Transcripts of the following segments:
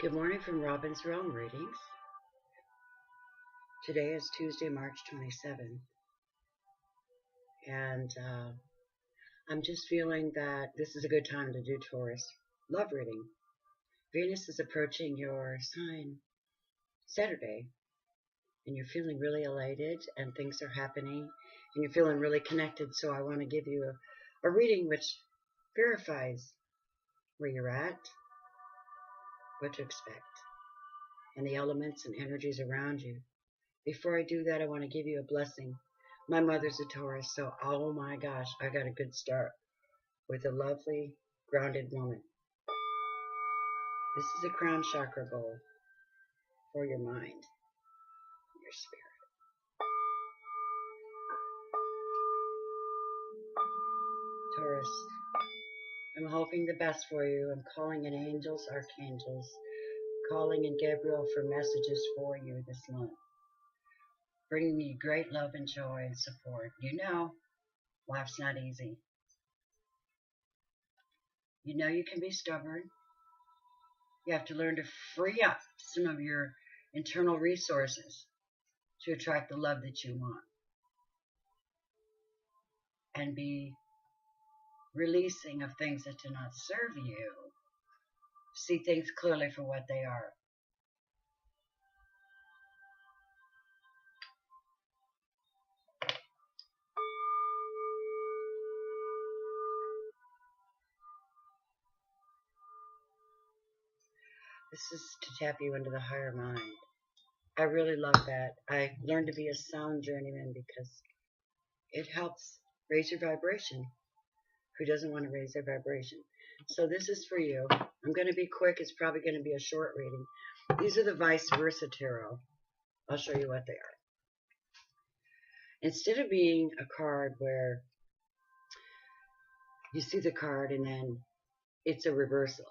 Good morning from Robin's Realm Readings. Today is Tuesday, March 27th, and I'm just feeling that this is a good time to do Taurus love reading. Venus is approaching your sign Saturday, and you're feeling really elated, and things are happening, and you're feeling really connected, so I want to give you a reading which verifies where you're at, what to expect, and the elements and energies around you. Before I do that, I want to give you a blessing. My mother's a Taurus, so oh my gosh, I got a good start with a lovely, grounded woman. This is a crown chakra bowl for your mind, your spirit. Taurus, I'm hoping the best for you. I'm calling in angels, archangels, calling in Gabriel for messages for you this month. Bringing me great love and joy and support. You know, life's not easy. You know you can be stubborn. You have to learn to free up some of your internal resources to attract the love that you want. And be releasing of things that do not serve you. See things clearly for what they are. This is to tap you into the higher mind. I really love that. I learned to be a sound journeyman because it helps raise your vibration. Who doesn't want to raise their vibration? So this is for you. I'm going to be quick. It's probably going to be a short reading. These are the vice versa tarot. I'll show you what they are. Instead of being a card where you see the card and then it's a reversal,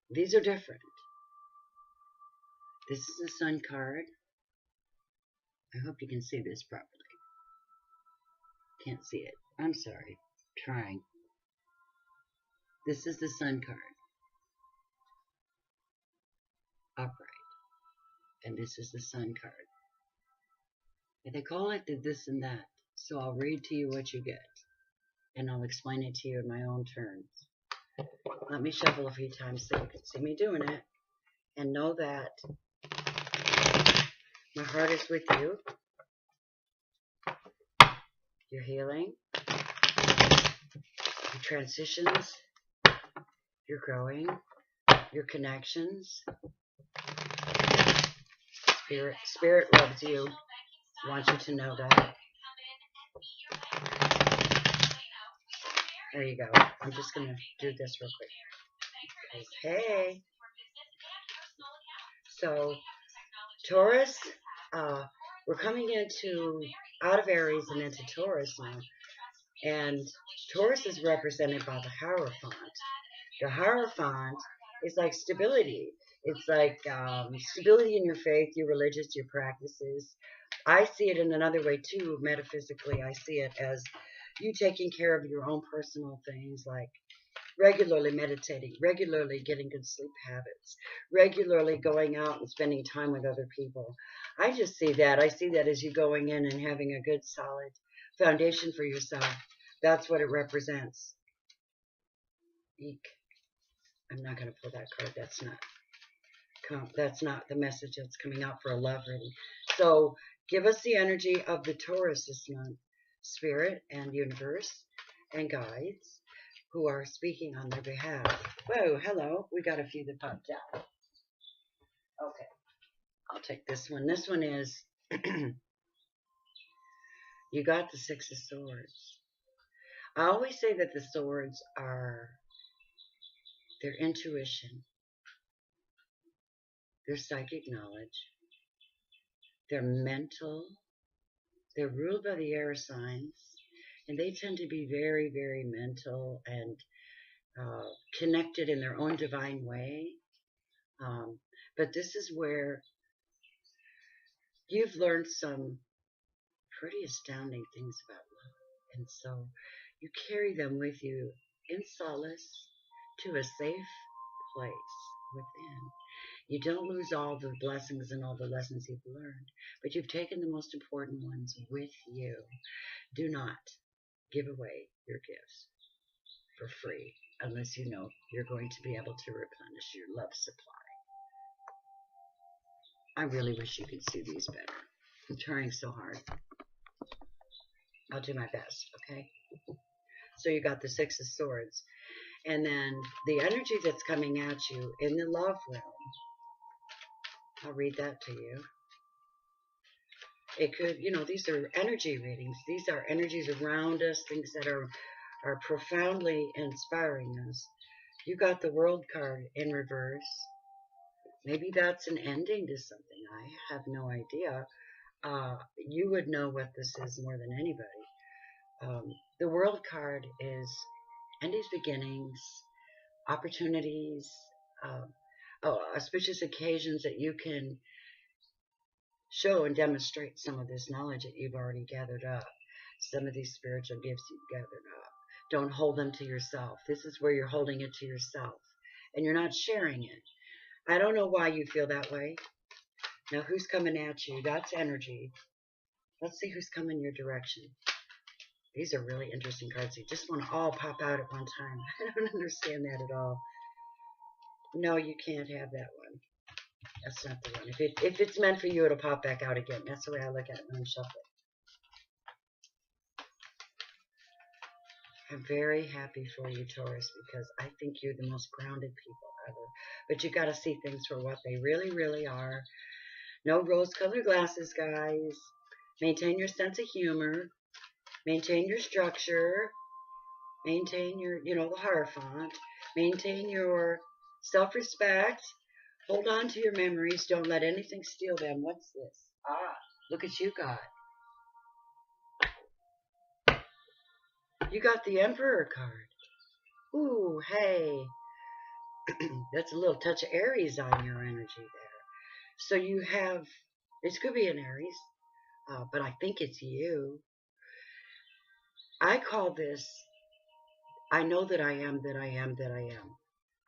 these are different. This is a sun card. I hope you can see this properly. Can't see it. I'm sorry. Trying. This is the sun card. Upright. And this is the sun card. And they call it the this and that. So I'll read to you what you get. And I'll explain it to you in my own terms. Let me shuffle a few times so you can see me doing it. And know that my heart is with you. Your healing. Your transitions. Your growing. Your connections. Spirit loves you. Wants you to know that. There you go. I'm just going to do this real quick. Okay. So, Taurus, we're coming out of Aries and into Taurus now. And Taurus is represented by the Hierophant. The Hierophant is like stability. It's like stability in your faith, your religious, your practices. I see it in another way too, metaphysically. I see it as you taking care of your own personal things, like regularly meditating, regularly getting good sleep habits, regularly going out and spending time with other people. I just see that. I see that as you going in and having a good, solid foundation for yourself. That's what it represents. Eek. I'm not going to pull that card. That's not the message that's coming out for a love reading. So give us the energy of the Taurus this month. Spirit and universe and guides who are speaking on their behalf. Whoa, hello. We got a few that popped out. Okay. I'll take this one. This one is, you got the Six of Swords. I always say that the swords are their intuition, their psychic knowledge, their mental. They're ruled by the air signs, and they tend to be very, very mental and connected in their own divine way. But this is where you've learned some pretty astounding things about love. And so you carry them with you in solace to a safe place within. You don't lose all the blessings and all the lessons you've learned, but you've taken the most important ones with you. Do not give away your gifts for free unless you know you're going to be able to replenish your love supply. I really wish you could see these better. I'm trying so hard. I'll do my best, okay? So you got the Six of Swords. And then the energy that's coming at you in the love realm, I'll read that to you. It could, these are energy readings. These are energies around us, things that are profoundly inspiring us. You got the World card in reverse. Maybe that's an ending to something. I have no idea. You would know what this is more than anybody. The World card is endings, beginnings, opportunities, auspicious occasions that you can show and demonstrate some of this knowledge that you've already gathered up, some of these spiritual gifts you've gathered up. Don't hold them to yourself. This is where you're holding it to yourself, and you're not sharing it. I don't know why you feel that way. Now, who's coming at you? That's energy. Let's see who's coming your direction. These are really interesting cards. You just want to all pop out at one time. I don't understand that at all. No, you can't have that one. That's not the one. If it's meant for you, it'll pop back out again. That's the way I look at it when I'm shuffling. I'm very happy for you, Taurus, because I think you're the most grounded people ever. But you got to see things for what they really, really are. No rose-colored glasses, guys. Maintain your sense of humor. Maintain your structure. Maintain your, the Hierophant. Maintain your self-respect. Hold on to your memories. Don't let anything steal them. What's this? Ah, look what you got. You got the Emperor card. Ooh, hey. That's a little touch of Aries on your energy there. So you have, this could be an Aries, but I think it's you. I call this, I know that I am, that I am, that I am.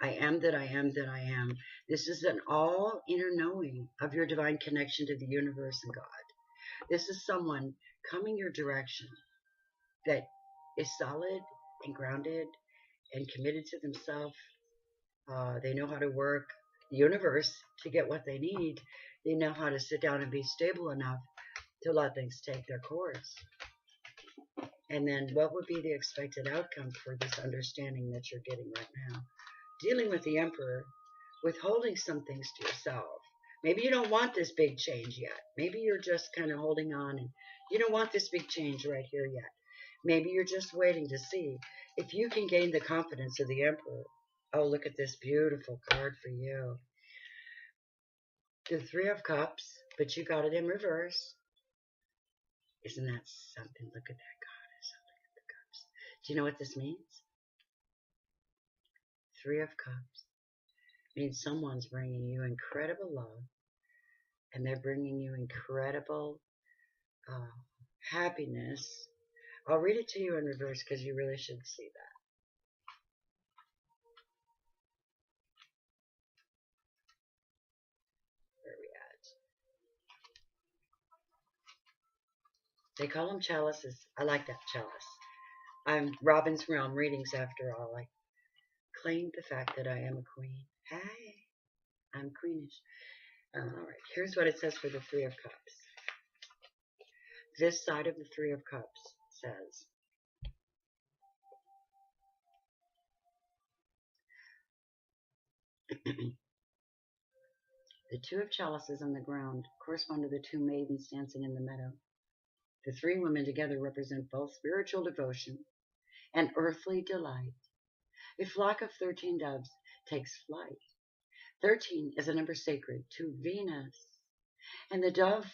I am that I am that I am. This is an all inner knowing of your divine connection to the universe and God. This is someone coming your direction that is solid and grounded and committed to themselves. They know how to work the universe to get what they need. They know how to sit down and be stable enough to let things take their course. And then what would be the expected outcome for this understanding that you're getting right now? Dealing with the Emperor, withholding some things to yourself. Maybe you don't want this big change yet. Maybe you're just kind of holding on and you don't want this big change right here yet. Maybe you're just waiting to see if you can gain the confidence of the Emperor. Oh, look at this beautiful card for you. The Three of Cups, but you got it in reverse. Isn't that something? Look at that goddess. Look at the cups. Do you know what this means? Three of Cups means someone's bringing you incredible love, and they're bringing you incredible happiness. I'll read it to you in reverse because you really should see that. Where are we at? They call them chalices. I like that, chalice. I'm Robin's Realm Readings after all. I claim the fact that I am a queen. Hey, I'm queenish. All right, here's what it says for the Three of Cups. This side of the Three of Cups says, the Two of Chalices on the ground correspond to the two maidens dancing in the meadow. The three women together represent both spiritual devotion and earthly delight. A flock of 13 doves takes flight. 13 is a number sacred to Venus, and the dove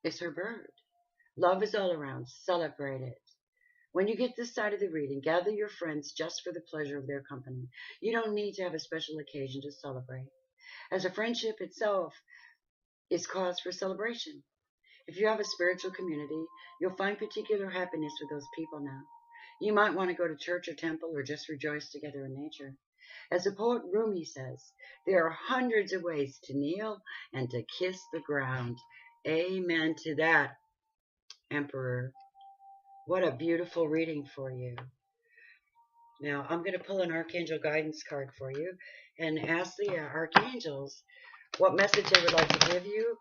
is her bird. Love is all around. Celebrate it. When you get this side of the reading, gather your friends just for the pleasure of their company. You don't need to have a special occasion to celebrate, as a friendship itself is cause for celebration. If you have a spiritual community, you'll find particular happiness with those people now. You might want to go to church or temple or just rejoice together in nature. As the poet Rumi says, there are hundreds of ways to kneel and to kiss the ground. Amen to that, Emperor. What a beautiful reading for you. Now, I'm going to pull an Archangel Guidance card for you and ask the Archangels what message they would like to give you.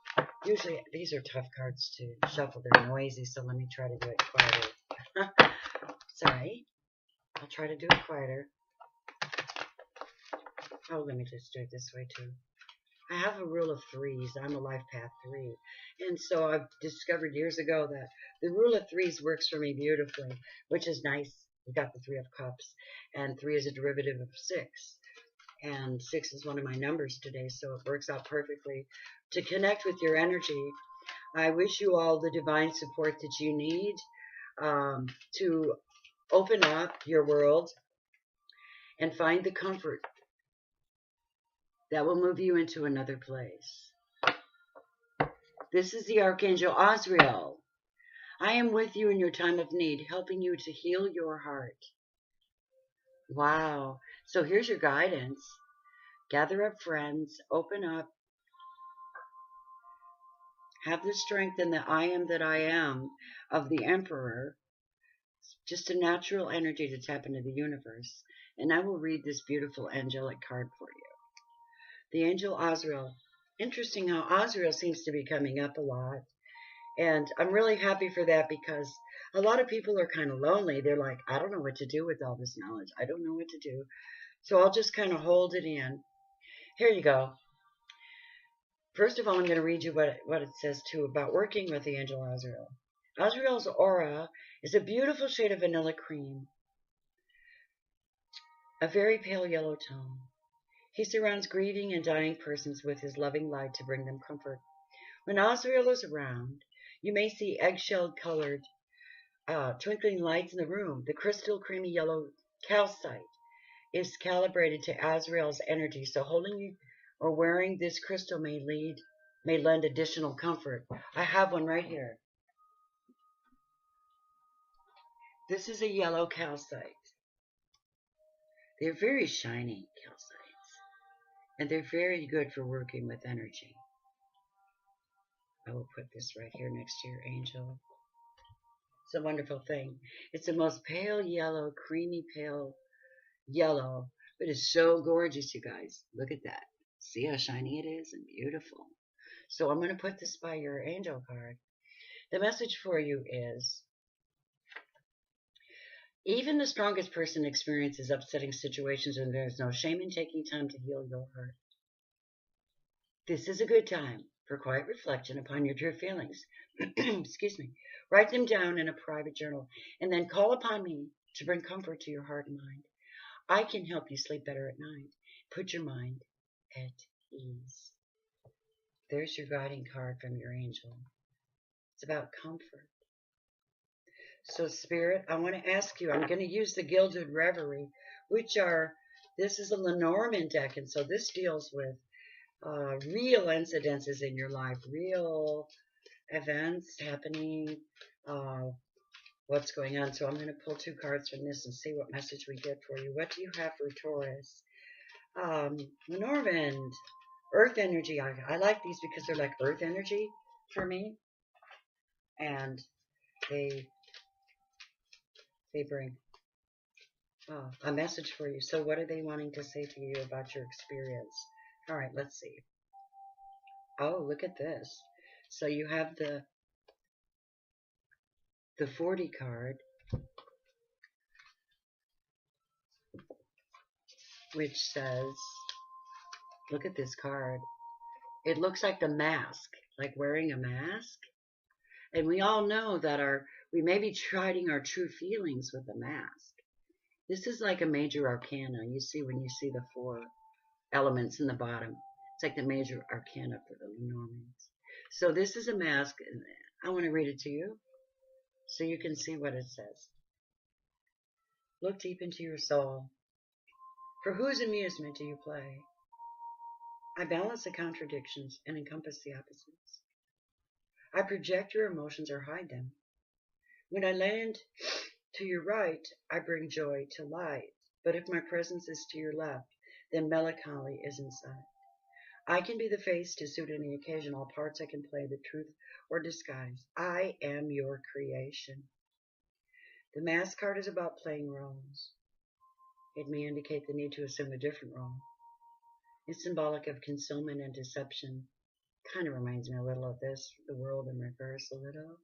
Usually, these are tough cards to shuffle. They're noisy, so let me try to do it quieter. Sorry. I'll try to do it quieter. Oh, let me just do it this way, too. I have a rule of threes. I'm a life path 3. And so I've discovered years ago that the rule of threes works for me beautifully, which is nice. We got the 3 of Cups, and 3 is a derivative of 6. And 6 is one of my numbers today, so it works out perfectly to connect with your energy. I wish you all the divine support that you need to open up your world and find the comfort that will move you into another place. This is the Archangel Azrael. I am with you in your time of need, helping you to heal your heart. Wow. So here's your guidance. Gather up friends, open up, have the strength in the I am that I am of the Emperor, just a natural energy to tap into the universe. And I will read this beautiful angelic card for you. The angel Azrael. Interesting how Azrael seems to be coming up a lot. And I'm really happy for that because a lot of people are kind of lonely. They're like, I don't know what to do with all this knowledge. I don't know what to do. So I'll just kind of hold it in. Here you go. First of all, I'm going to read you what it says, too, about working with the angel Azrael. Azrael's aura is a beautiful shade of vanilla cream, a very pale yellow tone. He surrounds grieving and dying persons with his loving light to bring them comfort. When Azrael is around, you may see eggshell-colored twinkling lights in the room. The crystal creamy yellow calcite is calibrated to Azrael's energy, so holding or wearing this crystal may lend additional comfort. I have one right here. This is a yellow calcite. They're very shiny calcites, and they're very good for working with energy. I will put this right here next to your angel. It's a wonderful thing. It's the most pale yellow, creamy pale yellow, but it's so gorgeous, you guys. Look at that. See how shiny it is and beautiful. So I'm going to put this by your angel card. The message for you is, even the strongest person experiences upsetting situations, and there's no shame in taking time to heal your heart. This is a good time for quiet reflection upon your true feelings. Excuse me. Write them down in a private journal, and then call upon me to bring comfort to your heart and mind. I can help you sleep better at night. Put your mind at ease. There's your guiding card from your angel. It's about comfort. So, Spirit, I want to ask you, I'm going to use the Gilded Reverie, this is a Lenormand deck, and so this deals with real incidences in your life, real events happening, what's going on. So I'm going to pull 2 cards from this and see what message we get for you. What do you have for Taurus? Lenormand, Earth energy. I like these because they're like Earth energy for me, and they bring a message for you. So what are they wanting to say to you about your experience? All right, let's see. Oh, look at this. So you have the 40 card, which says, look at this card. It looks like the mask, like wearing a mask. And we all know that we may be hiding our true feelings with a mask. This is like a major arcana. You see when you see the 4 elements in the bottom. It's like the major arcana for the Lenormands. So this is a mask. I want to read it to you so you can see what it says. Look deep into your soul. For whose amusement do you play? I balance the contradictions and encompass the opposites. I project your emotions or hide them. When I land to your right, I bring joy to light. But if my presence is to your left, then melancholy is inside. I can be the face to suit any occasion. All parts I can play, the truth or disguise. I am your creation. The mask card is about playing roles. It may indicate the need to assume a different role. It's symbolic of concealment and deception. Kind of reminds me a little of this, the world in reverse a little.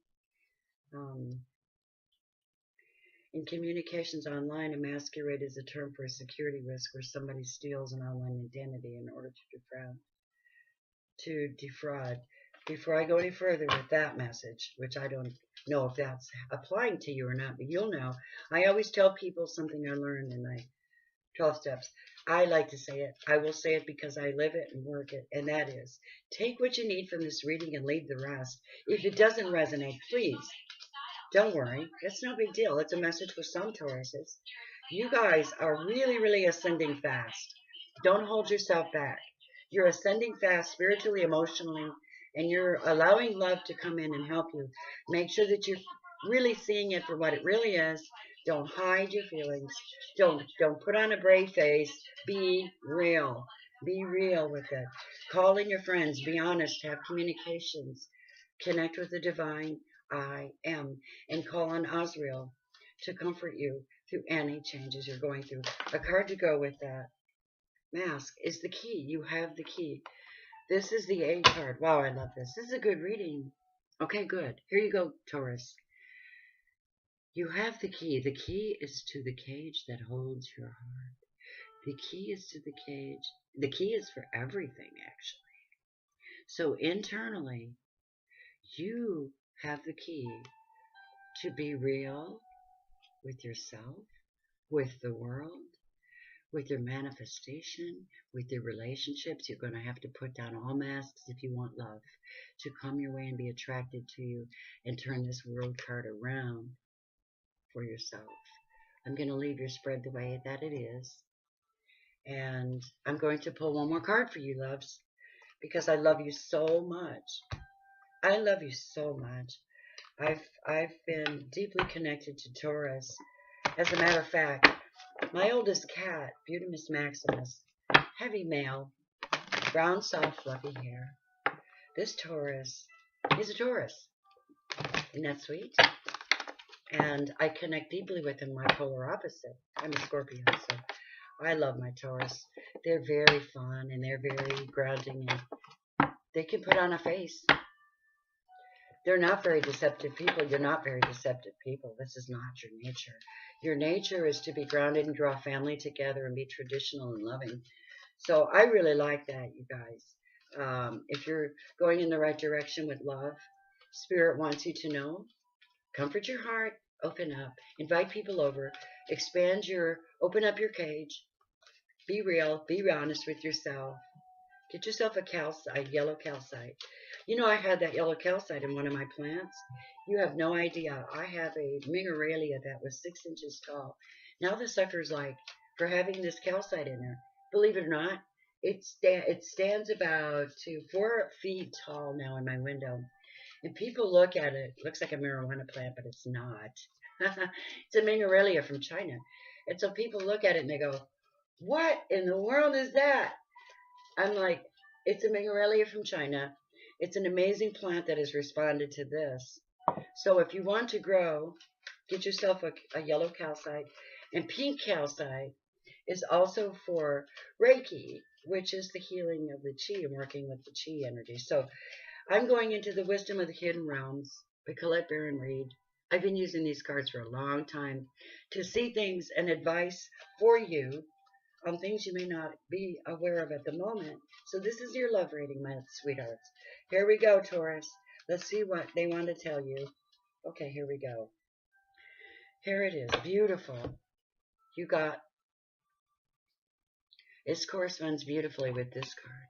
In communications online, a masquerade is a term for a security risk where somebody steals an online identity in order to defraud. Before I go any further with that message, which I don't know if that's applying to you or not, but you'll know. I always tell people something I learned in my 12 steps. I like to say it. I will say it because I live it and work it, and that is, take what you need from this reading and leave the rest. If it doesn't resonate, please, don't worry. It's no big deal. It's a message for some Tauruses. You guys are really, really ascending fast. Don't hold yourself back. You're ascending fast spiritually, emotionally, and you're allowing love to come in and help you. Make sure that you're really seeing it for what it really is. Don't hide your feelings. Don't put on a brave face. Be real. Be real with it. Call in your friends. Be honest. Have communications. Connect with the divine I am. And call on Osriel to comfort you through any changes you're going through. A card to go with that mask is the key. You have the key. This is the A card. Wow, I love this. This is a good reading. Okay, good. Here you go, Taurus. You have the key. The key is to the cage that holds your heart. The key is to the cage. The key is for everything, actually. So internally, you have the key to be real with yourself, with the world, with your manifestation, with your relationships. You're going to have to put down all masks if you want love to come your way and be attracted to you and turn this world card around for yourself. I'm going to leave your spread the way that it is. And I'm going to pull one more card for you, loves, because I love you so much. I love you so much. I've been deeply connected to Taurus. As a matter of fact, my oldest cat, Butimus maximus, heavy male, brown, soft, fluffy hair. This Taurus is a Taurus. Isn't that sweet? And I connect deeply with him, my polar opposite. I'm a Scorpio, so I love my Taurus. They're very fun and they're very grounding, and they can put on a face. They're not very deceptive people. You're not very deceptive people. This is not your nature. Your nature is to be grounded and draw family together and be traditional and loving. So I really like that, you guys. If you're going in the right direction with love, Spirit wants you to know, comfort your heart, open up, invite people over, open up your cage, be real, be honest with yourself. Get yourself a yellow calcite. You know, I had that yellow calcite in one of my plants. You have no idea. I have a Mingoralia that was 6 inches tall. Now the sucker's like, for having this calcite in there, believe it or not, it stands about 4 feet tall now in my window. And people look at it, looks like a marijuana plant, but it's not. It's a Mingoralia from China. And so people look at it and they go, what in the world is that? I'm like, it's a Mingoralia from China. It's an amazing plant that has responded to this. So if you want to grow, get yourself a yellow calcite. And pink calcite is also for Reiki, which is the healing of the chi and working with the chi energy. So I'm going into the Wisdom of the Hidden Realms by Colette Baron Reed. I've been using these cards for a long time to see things and advice for you on things you may not be aware of at the moment. So this is your love reading, my sweethearts. Here we go, Taurus. Let's see what they want to tell you. Okay, here we go. Here it is. Beautiful. You got... This corresponds beautifully with this card.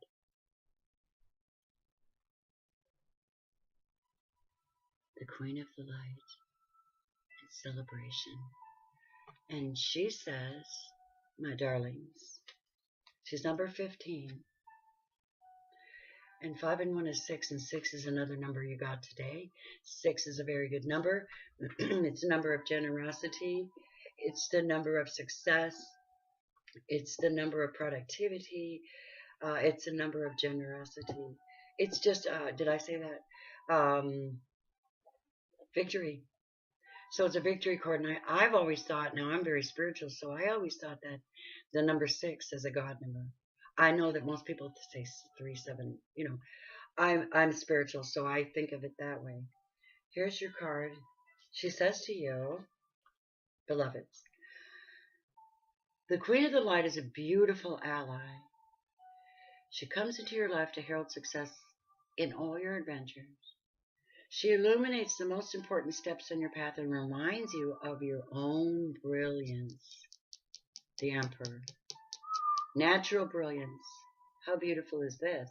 The Queen of the Light. It's celebration. And she says, my darlings, she's number 15. And 5 and 1 is 6, and 6 is another number you got today. 6 is a very good number. It's a number of generosity. It's the number of success. It's the number of productivity. It's the number of generosity. It's just, did I say that? Victory. So it's a victory card. And I've always thought, now I'm very spiritual, so I always thought that the number 6 is a God number. I know that most people say 3, 7, I'm spiritual, so I think of it that way. Here's your card. She says to you, beloveds, the Queen of the Light is a beautiful ally. She comes into your life to herald success in all your adventures. She illuminates the most important steps on your path and reminds you of your own brilliance. The Emperor. Natural brilliance. How beautiful is this?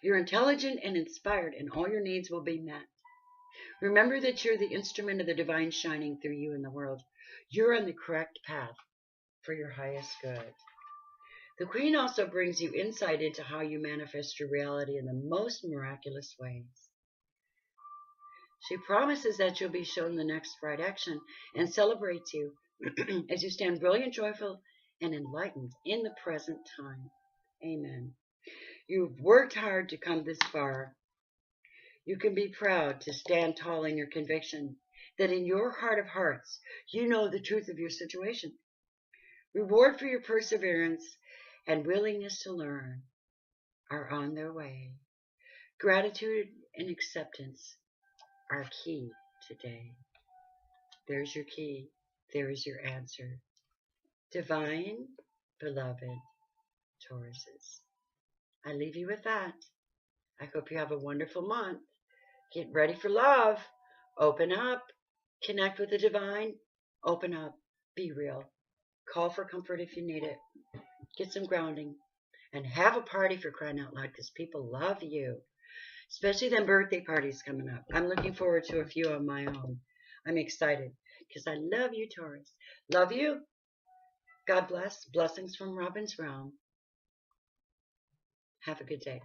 You're intelligent and inspired, and all your needs will be met. Remember that you're the instrument of the divine shining through you in the world. You're on the correct path for your highest good. The Queen also brings you insight into how you manifest your reality in the most miraculous ways. She promises that you'll be shown the next right action and celebrates you as you stand brilliant, joyful, and enlightened in the present time. Amen. You've worked hard to come this far. You can be proud to stand tall in your conviction that in your heart of hearts, you know the truth of your situation. Reward for your perseverance and willingness to learn are on their way. Gratitude and acceptance are key today. There's your key. There is your answer. Divine, beloved Tauruses. I leave you with that. I hope you have a wonderful month. Get ready for love. Open up. Connect with the divine. Open up. Be real. Call for comfort if you need it. Get some grounding. And have a party, for crying out loud, because people love you. Especially them birthday parties coming up. I'm looking forward to a few of my own. I'm excited because I love you, Taurus. Love you. God bless. Blessings from Robin's Realm. Have a good day.